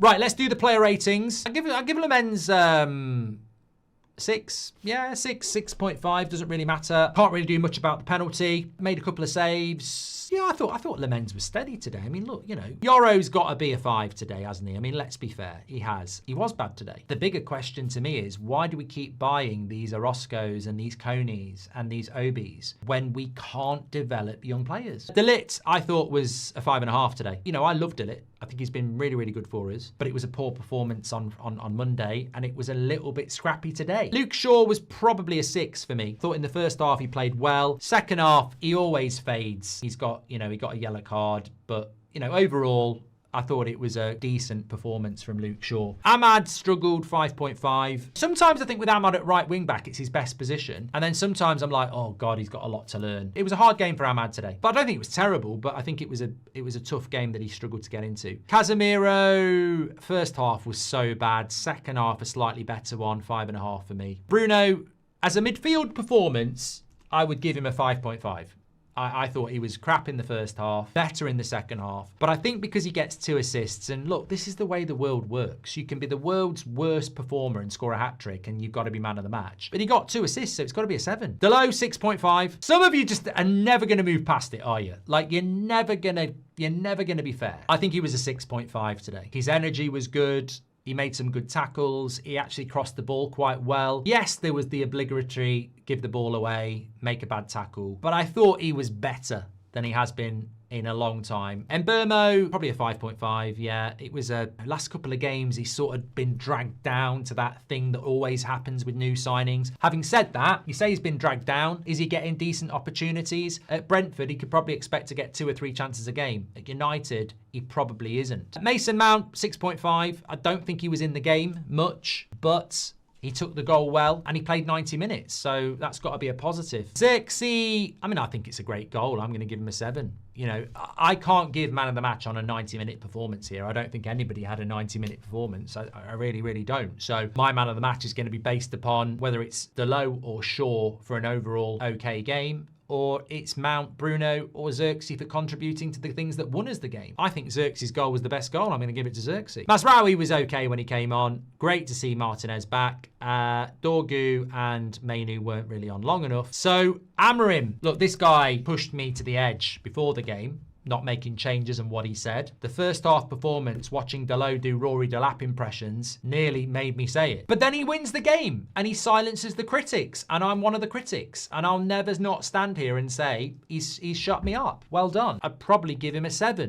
Right, let's do the player ratings. I'll give Lemens 6. Yeah, 6.5. Doesn't really matter. Can't really do much about the penalty. Made a couple of saves. Yeah, I thought Lemens was steady today. I mean, look, you know, Yoro's got to be a 5 today, hasn't he? I mean, let's be fair. He has. He was bad today. The bigger question to me is, why do we keep buying these Orozcos and these Coneys and these Obies when we can't develop young players? De Ligt, I thought, was a 5.5 today. You know, I love De Ligt. I think he's been really, really good for us. But it was a poor performance on Monday, and it was a little bit scrappy today. Luke Shaw was probably a 6 for me. Thought in the first half he played well. Second half, he always fades. He got a yellow card. But, you know, overall, I thought it was a decent performance from Luke Shaw. Ahmad struggled, 5.5. Sometimes I think with Ahmad at right wing back, it's his best position. And then sometimes I'm like, oh God, he's got a lot to learn. It was a hard game for Ahmad today. But I don't think it was terrible, but I think it was a tough game that he struggled to get into. Casemiro, first half was so bad. Second half, a slightly better one, 5.5 for me. Bruno, as a midfield performance, I would give him a 5.5. I thought he was crap in the first half, better in the second half. But I think because he gets 2 assists, and look, this is the way the world works. You can be the world's worst performer and score a hat-trick, and you've got to be man of the match. But he got 2 assists, so it's got to be a 7. Delo, 6.5. Some of you just are never going to move past it, are you? Like, you're never going to be fair. I think he was a 6.5 today. His energy was good. He made some good tackles. He actually crossed the ball quite well. Yes, there was the obligatory give the ball away, make a bad tackle. But I thought he was better than he has been in a long time. And Burmo, probably a 5.5. Yeah, it was a last couple of games, he's sort of been dragged down to that thing that always happens with new signings. Having said that, you say he's been dragged down. Is he getting decent opportunities? At Brentford, he could probably expect to get 2 or 3 chances a game. At United, he probably isn't. Mason Mount, 6.5. I don't think he was in the game much, but he took the goal well, and he played 90 minutes, so that's got to be a positive. ZIRKZEE, I mean, I think it's a great goal. I'm going to give him a 7. You know, I can't give man of the match on a 90-minute performance here. I don't think anybody had a 90-minute performance. I really, really don't. So my man of the match is going to be based upon whether it's Delo or Shaw for an overall okay game, or it's Mount, Bruno, or ZIRKZEE for contributing to the things that won us the game. I think ZIRKZEE's goal was the best goal. I'm going to give it to ZIRKZEE. Mazraoui was okay when he came on. Great to see Martinez back. Dorgu and Mainu weren't really on long enough. So Amorim, look, this guy pushed me to the edge before the game, not making changes and what he said. The first half performance, watching Delo do Rory Delap impressions, nearly made me say it. But then he wins the game and he silences the critics, and I'm one of the critics, and I'll never not stand here and say he's shut me up. Well done. I'd probably give him a 7.